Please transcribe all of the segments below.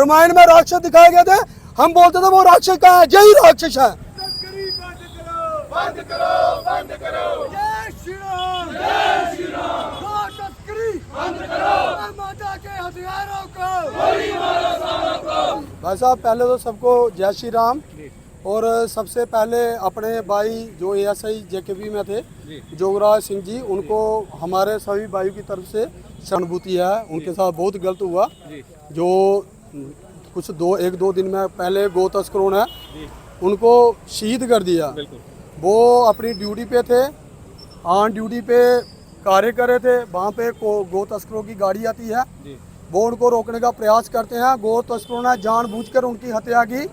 रामायण में राक्षस दिखाए गए थे, हम बोलते थे वो राक्षस कहाँ है, यही राक्षस है। बंद करो, बंद करो। जय श्री राम, जय श्री राम। गौ तस्करी बंद करो। माता के हथियारों को गोली मारो सालों को। भाई साहब पहले तो सबको जय श्री राम। और सबसे पहले अपने भाई जो एएसआई जेकेबी में थे जोगराज सिंह जी, उनको हमारे सभी भाइयों की तरफ से सहानुभूति है। उनके साथ बहुत गलत हुआ जो कुछ एक दो दिन में पहले गौ तस्करों ने उनको शहीद कर दिया। वो अपनी ड्यूटी पे थे, ऑन ड्यूटी पे कार्य कर रहे थे, वहाँ पे गौ तस्करों की गाड़ी आती है, वो उनको रोकने का प्रयास करते हैं। गौ तस्करों ने जानबूझकर उनकी हत्या की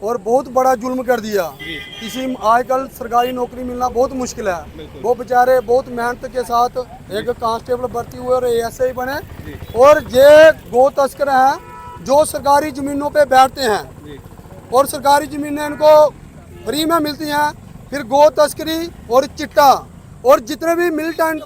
और बहुत बड़ा जुल्म कर दिया। किसी आजकल सरकारी नौकरी मिलना बहुत मुश्किल है, वो बेचारे बहुत मेहनत के साथ एक कांस्टेबल भर्ती हुए और एएसआई बने। और ये गौ तस्कर हैं जो सरकारी ज़मीनों पे बैठते हैं और सरकारी ज़मीनें इनको फ्री में मिलती हैं। फिर गौ तस्करी और चिट्टा और जितने भी मिलिटेंट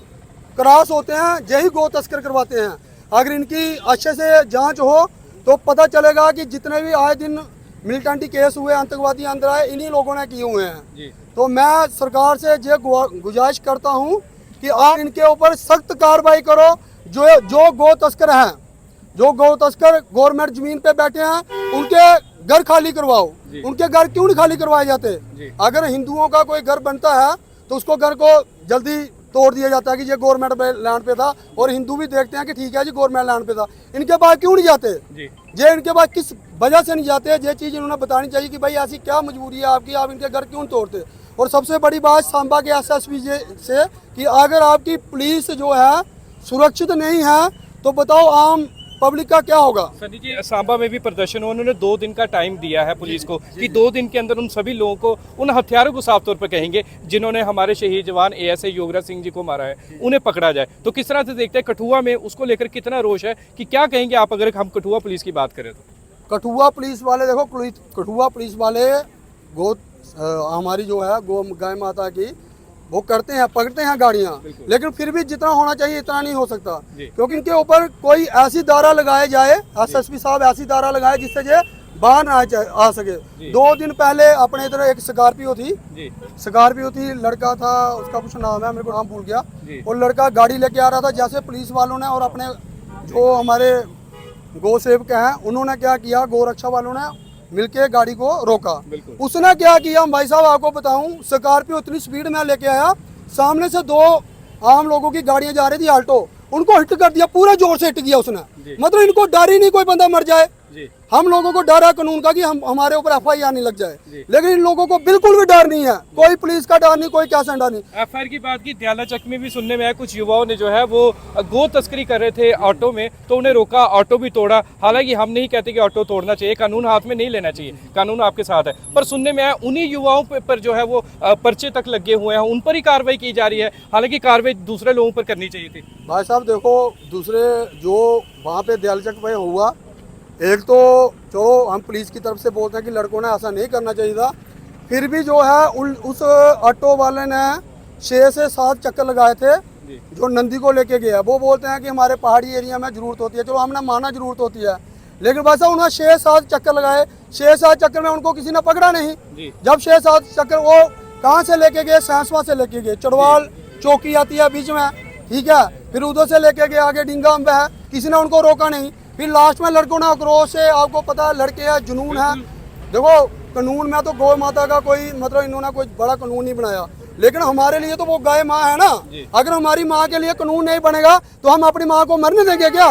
क्रॉस होते हैं यही गौ तस्कर करवाते हैं। अगर इनकी अच्छे से जांच हो तो पता चलेगा कि जितने भी आए दिन मिलिटेंटी केस हुए, आतंकवादी अंदर आए, इन्हीं लोगों ने किए हुए हैं। तो मैं सरकार से ये गुजारिश करता हूँ कि आप इनके ऊपर सख्त कार्रवाई करो। जो गौ तस्कर हैं, जो गौ तस्कर गवर्नमेंट जमीन पे बैठे हैं, उनके घर खाली करवाओ। उनके घर क्यों नहीं खाली करवाए जाते? अगर हिंदुओं का कोई घर बनता है तो उसको घर को जल्दी तोड़ दिया जाता है कि ये गवर्नमेंट लैंड पे था, और हिंदू भी देखते हैं कि ठीक है जी गवर्नमेंट लैंड पे था। इनके पास क्यों नहीं जाते? ये इनके पास किस वजह से नहीं जाते? ये चीज़ इन्होंने बतानी चाहिए कि भाई ऐसी क्या मजबूरी है आपकी, आप इनके घर क्यों तोड़ते? और सबसे बड़ी बात सांबा के एसएसपी से कि अगर आपकी पुलिस जो है सुरक्षित नहीं है तो बताओ आम पब्लिक का क्या होगा? सनी जी, सांबा में भी प्रदर्शन हुआ, उन्होंने 2 दिन का टाइम दिया है पुलिस को कि 2 दिन के अंदर उन सभी लोगों को, उन हथियारों को साफ तौर पर कहेंगे जिन्होंने हमारे शहीद जवान एएसआई योगराज सिंह जी को मारा है, उन्हें पकड़ा जाए। तो किस तरह से देखते हैं कठुआ में उसको लेकर कितना रोष है कि क्या कहेंगे आप अगर हम कठुआ पुलिस की बात करें तो? कठुआ पुलिस वाले देखो, कठुआ पुलिस वाले हमारी जो है गौ गाय माता की वो करते हैं, पकड़ते हैं गाड़ियाँ, लेकिन फिर भी जितना होना चाहिए इतना नहीं हो सकता, क्योंकि इनके ऊपर कोई ऐसी धारा लगाए जाए, एसएसपी साहब ऐसी धारा लगाए जिससे ये बाहर ना आ सके। 2 दिन पहले अपने इधर एक स्कॉर्पियो थी, लड़का था, उसका कुछ नाम है, मेरे को नाम भूल गया, और लड़का गाड़ी लेके आ रहा था। जैसे पुलिस वालों ने और अपने जो हमारे गौ सेवक हैं उन्होंने क्या किया, गौ रक्षा वालों ने मिलके गाड़ी को रोका। उसने क्या किया भाई साहब आपको बताऊं, स्कॉर्पियो इतनी स्पीड में लेके आया, सामने से 2 आम लोगों की गाड़ियां जा रही थी आल्टो, उनको हिट कर दिया, पूरा जोर से हिट किया उसने। मतलब इनको डर ही नहीं कोई बंदा मर जाए। हम लोगों को डर है कानून का कि हमारे ऊपर एफआईआर नहीं लग जाए, लेकिन इन लोगों को बिल्कुल भी डर नहीं है, कोई पुलिस का डर नहीं, कोई क्या डर नहीं। एफआईआर की बात की, दयालाचक में भी सुनने में आया कुछ युवाओं ने जो है वो गो तस्करी कर रहे थे ऑटो में, तो उन्हें रोका, ऑटो भी तोड़ा। हालांकि हम नहीं कहते कि ऑटो तोड़ना चाहिए, कानून हाथ में नहीं लेना चाहिए, कानून आपके साथ है, पर सुनने में आया उन्हीं युवाओं पर जो है वो पर्चे तक लगे हुए हैं, उन पर ही कार्रवाई की जा रही है। हालांकि कार्रवाई दूसरे लोगों पर करनी चाहिए थी। भाई साहब देखो, दूसरे जो वहाँ पे दयालचक पे हुआ, एक तो जो हम पुलिस की तरफ से बोलते हैं कि लड़कों ने ऐसा नहीं करना चाहिए था, फिर भी जो है उस ऑटो वाले ने 6 से 7 चक्कर लगाए थे जो नंदी को लेके गया। वो बोलते हैं कि हमारे पहाड़ी एरिया में ज़रूरत होती है, चलो हमने माना ज़रूरत होती है, लेकिन वैसा उन्होंने 6-7 चक्कर लगाए, 6-7 चक्कर में उनको किसी ने पकड़ा नहीं। जब 6-7 चक्कर वो कहाँ से लेके गए, सैंसवा से लेके गए, चढ़वाल चौकी आती है बीच में, ठीक है, फिर उधर से लेके गए आगे डिंगा अम्बे है, किसी ने उनको रोका नहीं। फिर लास्ट में लड़कों ने आक्रोश से, आपको पता है लड़के हैं, जुनून है, देखो कानून में तो गौ माता का कोई मतलब इन्होंने कोई बड़ा कानून नहीं बनाया, लेकिन हमारे लिए तो वो गाय माँ है ना। अगर हमारी माँ के लिए कानून नहीं बनेगा तो हम अपनी माँ को मरने देंगे क्या?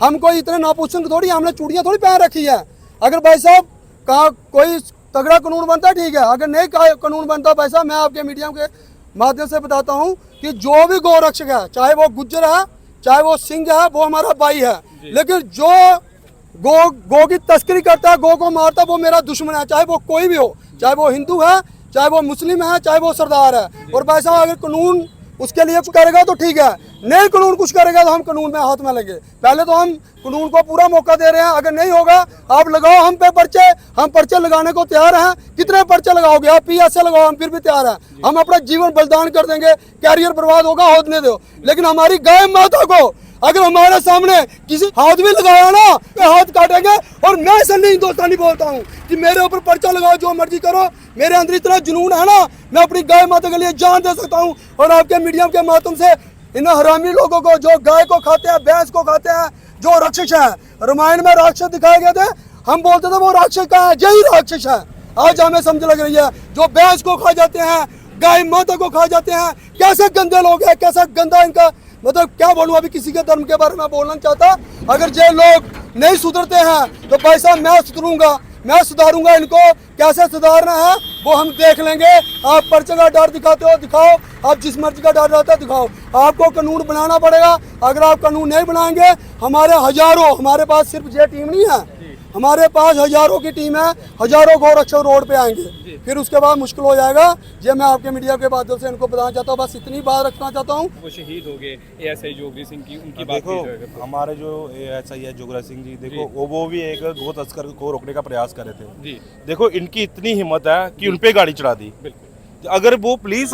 हम कोई इतने नापुसंग थोड़ी, हमने चूड़ियाँ थोड़ी पहन रखी है। अगर भाई साहब कहाँ कोई तगड़ा कानून बनता है ठीक है, अगर नहीं कानून बनता भाई साहब, मैं आपके मीडिया के माध्यम से बताता हूँ कि जो भी गौ रक्षक है, चाहे वो गुज्जर है चाहे वो सिंह है, वो हमारा भाई है, लेकिन जो गौ की तस्करी करता है, गौ को मारता है, वो मेरा दुश्मन है, चाहे वो कोई भी हो, चाहे वो हिंदू है, चाहे वो मुस्लिम है, चाहे वो सरदार है। और भाई साहब अगर कानून उसके लिए कुछ करेगा तो ठीक है, नहीं कानून कुछ करेगा तो हम कानून में हाथ में लगे। पहले तो हम कानून को पूरा मौका दे रहे हैं, अगर नहीं होगा आप लगाओ हम पे पर्चे, हम पर्चे लगाने को तैयार हैं। कितने पर्चे लगाओगे आप? PSA लगाओ, हम फिर भी तैयार हैं, हम अपना जीवन बलिदान कर देंगे। कैरियर बर्बाद होगा होने दो, लेकिन हमारी गाय माता को अगर हमारे सामने किसी हाथ भी लगाया ना तो हाथ काटेंगे। और मैं ऐसा नहीं हिंदुस्तानी बोलता हूँ कि मेरे ऊपर पर्चा लगाओ, जो मर्जी करो। मेरे अंदर इतना जुनून है ना, मैं अपनी गाय माता के लिए जान दे सकता हूँ। और आपके मीडिया के माध्यम से इन हरामी लोगों को, जो गाय को खाते हैं, भैंस को खाते हैं, जो राक्षस है, रामायण में राक्षस दिखाए गए थे, हम बोलते थे वो राक्षस का है, यही राक्षस है। आज हमें समझ लग रही है, जो भैंस को खा जाते हैं, गाय माता को खा जाते हैं, कैसे गंदे लोग हैं, कैसा गंदा इनका, मतलब क्या बोलूं। अभी किसी के धर्म के बारे में बोलना चाहता, अगर ये लोग नहीं सुधरते हैं तो भाई साहब मैं सुधरूंगा, मैं सुधारूंगा इनको। कैसे सुधारना है वो हम देख लेंगे। आप पर्चे का डर दिखाते हो, दिखाओ। आप जिस मर्जी का डर रहता है दिखाओ। आपको कानून बनाना पड़ेगा। अगर आप कानून नहीं बनाएंगे, हमारे हजारों, हमारे पास सिर्फ ये टीम नहीं है, हमारे पास हजारों की टीम है, हजारों गौरक्षक रोड पे आएंगे। फिर उसके बाद मुश्किल हो जाएगा। ये मैं आपके मीडिया के माध्यम से इनको बताना चाहता हूँ। बस इतनी बात रखना चाहता हूँ। वो शहीद हो गए एएसआई जोगरी सिंह की, उनकी बात देखो, की जाएगा। हमारे जो एएसआई है जोगराज सिंह जी, देखो वो भी एक गो तस्कर को रोकने का प्रयास कर रहे थे। जी देखो इनकी इतनी हिम्मत है कि उन पे गाड़ी चढ़ा दी। बिल्कुल। अगर वो पुलिस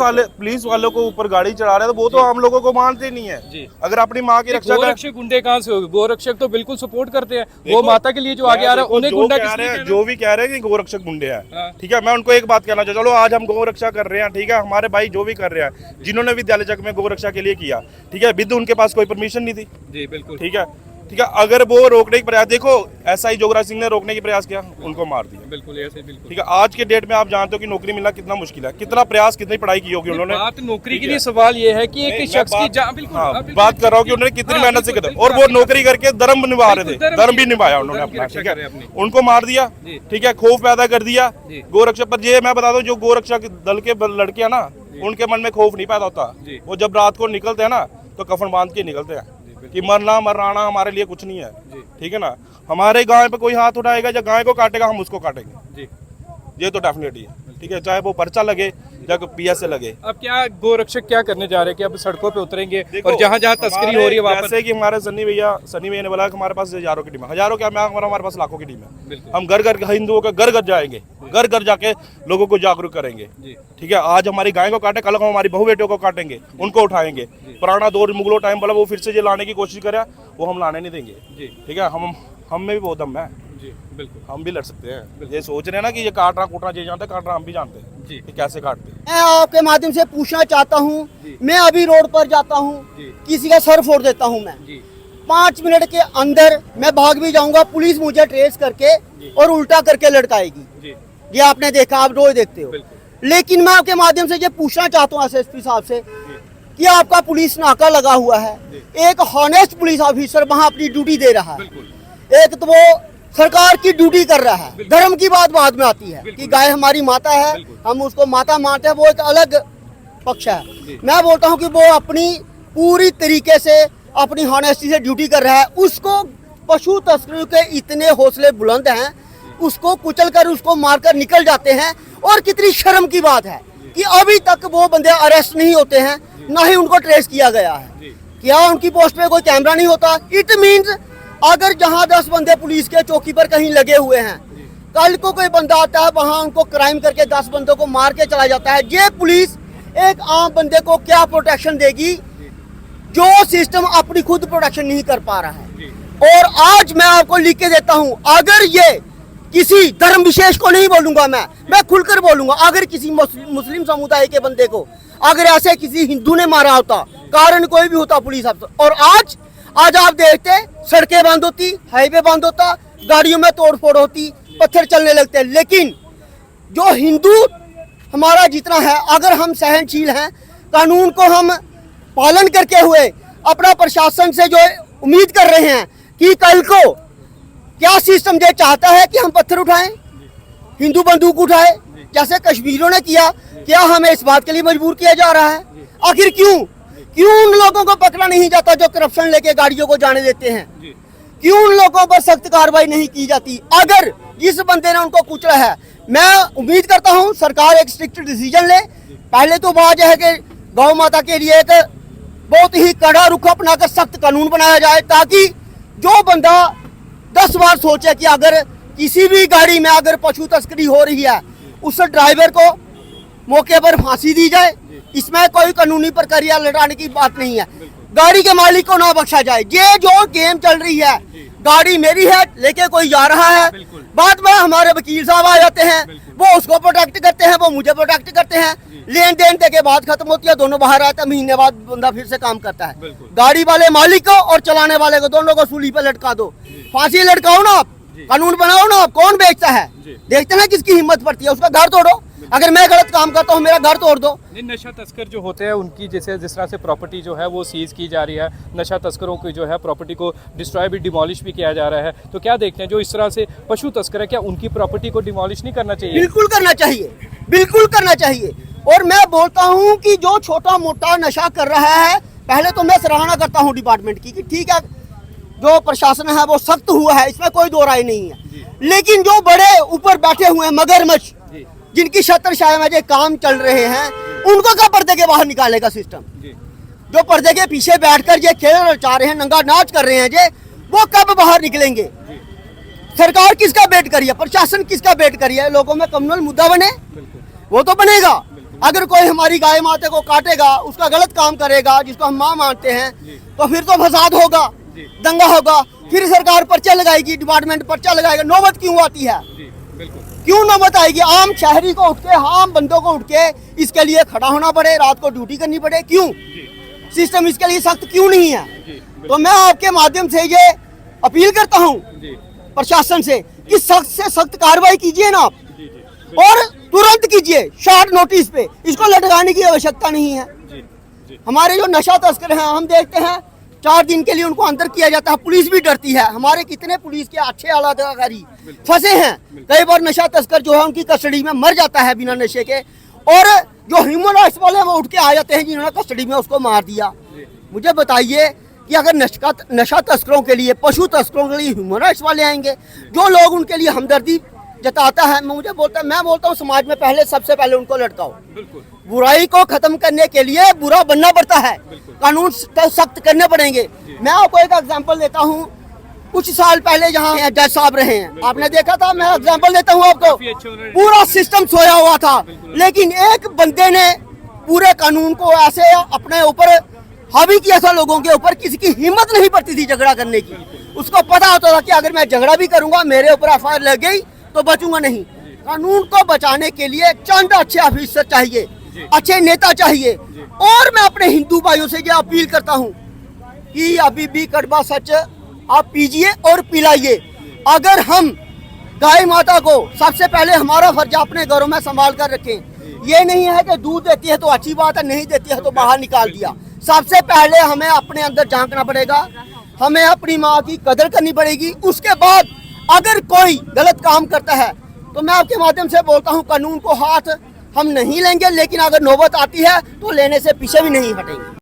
वालों को ऊपर गाड़ी चढ़ा रहे हैं तो वो तो हम लोगों को मानते नहीं है। जी। अगर अपनी माँ की रक्षा कर, गोरक्षक गुंडे कहाँ से होंगे? गोरक्षक तो बिल्कुल सपोर्ट करते हैं, वो माता के लिए जो आगे आ रहा है उन्हें गुंडा किसने कहना? जो भी कह रहे हैं कि गोरक्षक गुंडे हाँ। हैं, ठीक है, मैं उनको एक बात कहना चाहता हूँ। चलो आज हम गोरक्षा कर रहे हैं, ठीक है, हमारे भाई जो भी कर रहे हैं, जिन्होंने विद्यालय चक में गोरक्षा के लिए किया, ठीक है, विद उनके पास कोई परमिशन नहीं थी। जी बिल्कुल। ठीक है, ठीक है, अगर वो रोकने की प्रयास, देखो एसआई जोगराज सिंह ने रोकने की प्रयास किया, उनको मार दिया। बिल्कुल ऐसे बिल्कुल। ठीक है, आज के डेट में आप जानते हो कि नौकरी मिलना कितना मुश्किल है, कितना प्रयास, कितनी पढ़ाई की होगी उन्होंने। बात नौकरी के लिए सवाल ये है कि एक शख्स की जान, बिल्कुल हाँ, बिल्कुल, बात कर रहा हूँ कि उन्होंने कितनी हाँ, मेहनत से बिल्कुल, किया, और वो बिल्कुल, नौकरी करके धर्म निभा रहे थे, बिल्कुल, धर्म भी निभाया उन्होंने धर्म की अपना। रक्षा ठीक है, करे अपनी। उनको मार दिया। जी। ठीक है, खौफ पैदा कर दिया जी। गोरक्षा पर। ये मैं बता दूं, जो गोरक्षा दल के लड़के हैं ना, उनके मन में खौफ नहीं पैदा होता। जी। वो जब रात को निकलते हैं ना तो कफन बांध के निकलते हैं कि मरना मरना हमारे लिए कुछ नहीं है। ठीक है ना, हमारे गांव पे कोई हाथ उठाएगा या गाय को काटेगा, हम उसको काटेंगे। जी। ये तो डेफिनेटली है। ठीक है, चाहे वो पर्चा लगे या पीएस से लगे। अब क्या गोरक्षक क्या करने जा रहे हैं कि अब सड़कों पे उतरेंगे देखो, और जहाँ जहाँ तस्करी हो रही है वहाँ पर, जैसे कि हमारे सनी भैया ने बोला कि हमारे पास हजारों की टीम है, हजारों क्या, मैं हमारे पास लाखों की टीम है। बिल्कुल। हम घर घर हिंदुओं के घर घर जाएंगे, घर घर जाके लोगों को जागरूक करेंगे। जी। ठीक है, आज हमारी गाय को काटे, कल हम हमारी बहू बेटियों को काटेंगे, उनको उठाएंगे। पुराना दौर मुगलों टाइम वाला वो फिर से ये लाने की कोशिश करे, वो हम लाने नहीं देंगे। जी। ठीक है, हम में भी बहुत दम है, जी बिल्कुल। हम भी लड़ सकते हैं। ये सोच रहे हैं ना कि ये काटना कूटना ये जानते हैं, काटना हम भी जानते हैं जी। कि कैसे काटते हैं। मैं आपके माध्यम से पूछना चाहता हूँ, मैं अभी रोड पर जाता हूँ, किसी का सर फोड़ देता हूँ मैं, जी 5 मिनट के अंदर मैं भाग भी जाऊंगा, पुलिस मुझे ट्रेस करके और उल्टा करके लटकाएगी। जी ये आपने देखा, आप रोज देखते हो। बिल्कुल। लेकिन मैं आपके माध्यम से ये पूछना चाहता हूँ एसएसपी साहब से कि आपका पुलिस नाका लगा हुआ है, एक हॉनेस्ट पुलिस ऑफिसर वहाँ अपनी ड्यूटी दे रहा है, बिल्कुल। एक तो वो सरकार की ड्यूटी कर रहा है, धर्म की बात बाद में आती है कि गाय हमारी माता है, हम उसको माता मानते हैं, वो एक अलग पक्ष है। मैं बोलता हूँ कि वो अपनी पूरी तरीके से अपनी हॉनेस्टी से ड्यूटी कर रहा है। उसको पशु तस्करों के इतने हौसले बुलंद हैं, उसको कुचल कर उसको मारकर निकल जाते हैं। और कितनी शर्म की बात है कि अभी तक वो बंदे अरेस्ट नहीं होते हैं, ना ही उनको ट्रेस किया गया है। क्या उनकी पोस्ट पे कोई कैमरा नहीं होता? इट मीन्स अगर जहां 10 बंदे पुलिस के चौकी पर कहीं लगे हुए हैं, कल को कोई बंदा आता है वहां उनको क्राइम करके 10 बंदों को मार के चला जाता है, ये पुलिस एक आम बंदे को क्या प्रोटेक्शन देगी जो सिस्टम अपनी खुद प्रोटेक्शन नहीं कर पा रहा है। और आज मैं आपको लिख के देता हूं, अगर ये किसी धर्म विशेष को नहीं बोलूंगा, मैं खुलकर बोलूंगा, अगर किसी मुस्लिम समुदाय के बंदे को अगर ऐसे किसी हिंदू ने मारा होता, कारण कोई भी होता पुलिस अफसर, और आज आप देखते सड़कें बंद होती, हाईवे बंद होता, गाड़ियों में तोड़फोड़ होती, पत्थर चलने लगते। लेकिन जो हिंदू हमारा जितना है, अगर हम सहनशील हैं, कानून को हम पालन करके हुए अपना प्रशासन से जो उम्मीद कर रहे हैं कि कल को क्या सिस्टम ये चाहता है कि हम पत्थर उठाएं, हिंदू बंदूक उठाए, जैसे कश्मीरियों ने किया, क्या हमें इस बात के लिए मजबूर किया जा रहा है? आखिर क्यों उन लोगों को पकड़ा नहीं जाता जो करप्शन लेके गाड़ियों को जाने देते हैं? क्यों उन लोगों पर सख्त कार्रवाई नहीं की जाती? अगर जिस बंदे ने उनको कुचला है, मैं उम्मीद करता हूं सरकार एक स्ट्रिक्ट डिसीजन ले। पहले तो बात है कि गौ माता के लिए एक बहुत ही कड़ा रुख अपनाकर सख्त कानून बनाया जाए, ताकि जो बंदा 10 बार सोचे कि अगर किसी भी गाड़ी में अगर पशु तस्करी हो रही है, उस ड्राइवर को मौके पर फांसी दी जाए। इसमें कोई कानूनी प्रक्रिया लड़ाने की बात नहीं है। गाड़ी के मालिक को ना बख्शा जाए। ये जो गेम चल रही है, गाड़ी मेरी है, लेके कोई जा रहा है, बाद में हमारे वकील साहब आ जाते हैं, वो उसको प्रोटेक्ट करते हैं, वो मुझे प्रोटेक्ट करते हैं, लेन देन के बाद खत्म होती है, दोनों बाहर आते हैं, महीने बाद बंदा फिर से काम करता है। गाड़ी वाले मालिक को और चलाने वाले को दोनों को सूली पे लटका दो, फांसी लटकाओ ना आप, कानून बनाओ ना आप। कौन बेचता है? देखते ना किसकी हिम्मत पड़ती है, उसका घर तोड़ो। अगर मैं गलत काम करता हूँ, मेरा घर तोड़ दो। नहीं, नशा तस्कर जो होते हैं उनकी जैसे जिस तरह से प्रॉपर्टी जो है वो सीज की जा रही है, नशा तस्करों की जो है प्रॉपर्टी को डिस्ट्रॉय भी, डिमोलिश भी किया जा रहा है, तो क्या देखते हैं जो इस तरह से पशु तस्कर है, क्या उनकी प्रॉपर्टी को डिमोलिश नहीं करना चाहिए? बिल्कुल करना चाहिए, बिल्कुल करना चाहिए। और मैं बोलता हूँ कि जो छोटा मोटा नशा कर रहा है, पहले तो मैं सराहना करता हूँ डिपार्टमेंट की कि ठीक है, जो प्रशासन है वो सख्त हुआ है, इसमें कोई दो राय नहीं है। लेकिन जो बड़े ऊपर बैठे हुए हैं मगरमच्छ, जिनकी छत्र छाया में जो काम चल रहे हैं, उनको कब पर्दे के बाहर निकालेगा सिस्टम? जो पर्दे के पीछे बैठकर ये खेल रचा रहे हैं, नंगा नाच कर रहे हैं जे, वो कब बाहर निकलेंगे? सरकार किसका वेट करिए, प्रशासन किसका वेट करिए? लोगों में कम्युनल मुद्दा बने, वो तो बनेगा। अगर कोई हमारी गाय माता को काटेगा, उसका गलत काम करेगा, जिसको हम माँ मानते हैं, तो फिर तो फसाद होगा, दंगा होगा, फिर सरकार पर्चा लगाएगी, डिपार्टमेंट पर्चा लगाएगा। नौबत क्यों आती है? क्यों नौबत आएगी? आम शहरी को उठ के, आम बंदों को उठ के इसके लिए खड़ा होना पड़े, रात को ड्यूटी करनी पड़े? क्यों? सिस्टम इसके लिए सख्त क्यों नहीं है? तो मैं आपके माध्यम से ये अपील करता हूँ प्रशासन से कि सख्त से सख्त कार्रवाई कीजिए ना आप, और तुरंत कीजिए, शॉर्ट नोटिस पे। इसको लटकाने की आवश्यकता नहीं है। हमारे जो नशा तस्कर हैं, हम देखते हैं 4 दिन के लिए उनको अंदर किया जाता है, पुलिस भी डरती है। हमारे कितने पुलिस के अच्छे आला अधिकारी फंसे हैं, कई बार नशा तस्कर जो है उनकी कस्टडी में मर जाता है बिना नशे के, और जो ह्यूमन राइट्स वाले वो उठ के आ जाते हैं जिन्होंने कस्टडी में उसको मार दिया। मुझे बताइए कि अगर नशा तस्करों के लिए, पशु तस्करों के लिए ह्यूमन राइट्स वाले आएंगे, जो लोग उनके लिए हमदर्दी जताता है, मैं बोलता हूँ समाज में पहले, सबसे पहले उनको लटकाओ। बुराई को खत्म करने के लिए बुरा बनना पड़ता है, कानून सख्त करने पड़ेंगे। मैं आपको एक एग्जांपल देता हूँ, कुछ साल पहले जहाँ जज साहब रहे हैं, आपने देखा था, मैं एग्जांपल देता हूँ आपको, पूरा सिस्टम सोया हुआ था, लेकिन एक बंदे ने पूरे कानून को ऐसे अपने ऊपर हावी किया था, लोगों के ऊपर। किसी की हिम्मत नहीं पड़ती थी झगड़ा करने की। उसको पता होता था कि अगर मैं झगड़ा भी करूंगा, मेरे ऊपर एफआईआर लग गई तो बचूंगा नहीं। कानून को बचाने के लिए चंद अच्छे ऑफिसर चाहिए, अच्छे नेता चाहिए। और मैं अपने हिंदू भाइयों से ये अपील करता हूँ कि अभी भी कड़वा सच आप पीजिए और पिलाइए। अगर हम गाय माता को, सबसे पहले हमारा फर्ज अपने घरों में संभाल कर रखें। ये नहीं है कि दूध देती है तो अच्छी बात है, नहीं देती है तो बाहर निकाल दिया। सबसे पहले हमें अपने अंदर झांकना पड़ेगा, हमें अपनी माँ की कदर करनी पड़ेगी। उसके बाद अगर कोई गलत काम करता है तो मैं आपके माध्यम से बोलता हूँ, कानून को हाथ हम नहीं लेंगे, लेकिन अगर नौबत आती है तो लेने से पीछे भी नहीं हटेंगे।